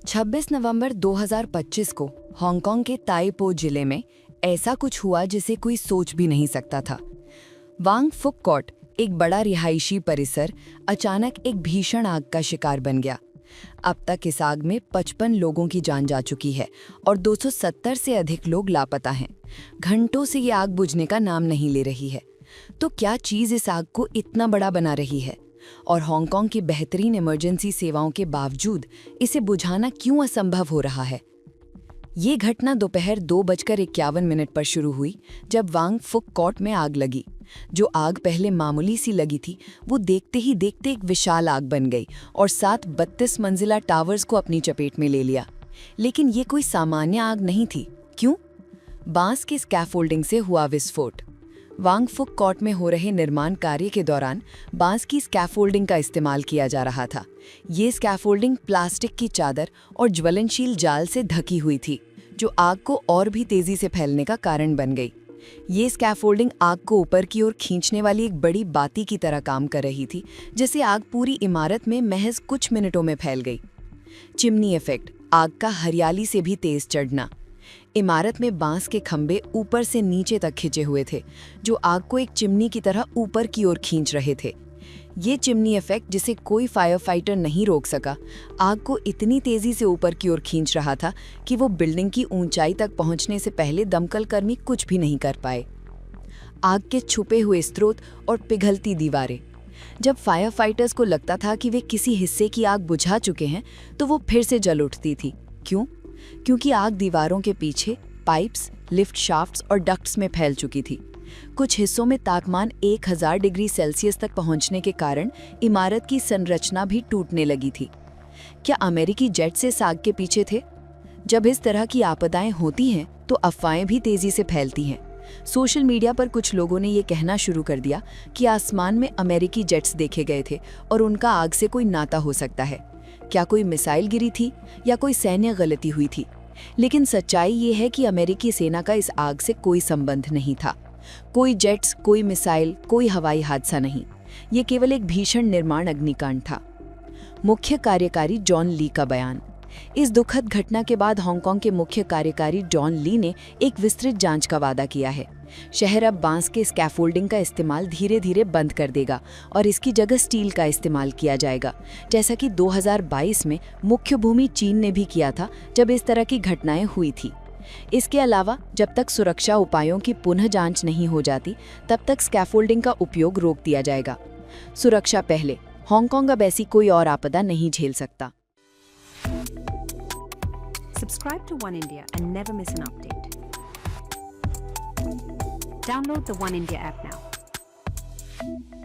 26 नवंबर 2025 को हांगकांग के ताइपो जिले में ऐसा कुछ हुआ जिसे कोई सोच भी नहीं सकता था। वांग फुक कॉट, एक बड़ा रिहायशी परिसर, अचानक एक भीषण आग का शिकार बन गया। अब तक इस आग में 55 लोगों की जान जा चुकी है और 270 से अधिक लोग लापता हैं। घंटों से ये आग बुझने का नाम नहीं ले रही है। तो क्या चीज़ इस आग को इतना बड़ा बना रही है? और हांगकांग की बेहतरीन इमरजेंसी सेवाओं के बावजूद इसे बुझाना क्यों असंभव हो रहा है? ये घटना दोपहर 2:51 पर शुरू हुई, जब वांग फुक कॉट में आग लगी। जो आग पहले मामूली सी लगी थी, वो देखते ही देखते एक विशाल आग बन गई और 32 मंजिला टावर्स को अपनी चपेट में ले लिया। लेकिन ये कोई सामान्य आग नहीं थी। क्यों? बांस के स्कैफोल्डिंग से हुआ विस्फोट। वांग फुक कॉट में हो रहे निर्माण कार्य के दौरान बांस की स्कैफोल्डिंग का इस्तेमाल किया जा रहा था। ये स्कैफोल्डिंग प्लास्टिक की चादर और ज्वलनशील जाल से ढकी हुई थी, जो आग को और भी तेजी से फैलने का कारण बन गई। ये स्कैफोल्डिंग आग को ऊपर की ओर खींचने वाली एक बड़ी बाती की तरह काम कर रही थी, जिससे आग पूरी इमारत में महज कुछ मिनटों में फैल गई। चिमनी इफेक्ट, आग का हरियाली से भी तेज चढ़ना। इमारत में बांस के खंभे ऊपर से नीचे तक खिंचे हुए थे, जो आग को एक चिमनी की तरह ऊपर की ओर खींच रहे थे। ये चिमनी इफेक्ट, जिसे कोई फायर फाइटर नहीं रोक सका, आग को इतनी तेजी से ऊपर की ओर खींच रहा था कि वो बिल्डिंग की ऊंचाई तक पहुंचने से पहले दमकल कर्मी कुछ भी नहीं कर पाए। आग के छुपे हुए स्रोत और पिघलती दीवारें। जब फायर फाइटर्स को लगता था कि वे किसी हिस्से की आग बुझा चुके हैं, तो वो फिर से जल उठती थी। क्यों? क्योंकि आग दीवारों के पीछे पाइप्स, लिफ्ट शाफ्ट्स और डक्ट्स में फैल चुकी थी। कुछ हिस्सों में तापमान 1000 डिग्री सेल्सियस तक पहुंचने के कारण इमारत की संरचना भी टूटने लगी थी। क्या अमेरिकी जेट्स इस आग के पीछे थे? जब इस तरह की आपदाएं होती हैं, तो अफवाहें भी तेजी से फैलती हैं। सोशल मीडिया पर कुछ लोगों ने ये कहना शुरू कर दिया कि आसमान में अमेरिकी जेट्स देखे गए थे और उनका आग से कोई नाता हो सकता है। क्या कोई मिसाइल गिरी थी या कोई सैन्य गलती हुई थी? लेकिन सच्चाई ये है कि अमेरिकी सेना का इस आग से कोई संबंध नहीं था। कोई जेट्स, कोई मिसाइल, कोई हवाई हादसा नहीं। ये केवल एक भीषण निर्माण अग्निकांड था। मुख्य कार्यकारी जॉन ली का बयान। इस दुखद घटना के बाद हांगकांग के मुख्य कार्यकारी जॉन ली ने एक विस्तृत जांच का वादा किया है। शहर अब बांस के स्कैफोल्डिंग का इस्तेमाल धीरे धीरे बंद कर देगा और इसकी जगह स्टील का इस्तेमाल किया जाएगा, जैसा कि 2022 में मुख्य भूमि चीन ने भी किया था, जब इस तरह की घटनाएं हुई थी। इसके अलावा जब तक सुरक्षा उपायों की पुनः जांच नहीं हो जाती, तब तक स्कैफोल्डिंग का उपयोग रोक दिया जाएगा। सुरक्षा पहले, हांगकांग अब ऐसी कोई और आपदा नहीं झेल सकता। Subscribe to One India and never miss an update. Download the One India app now.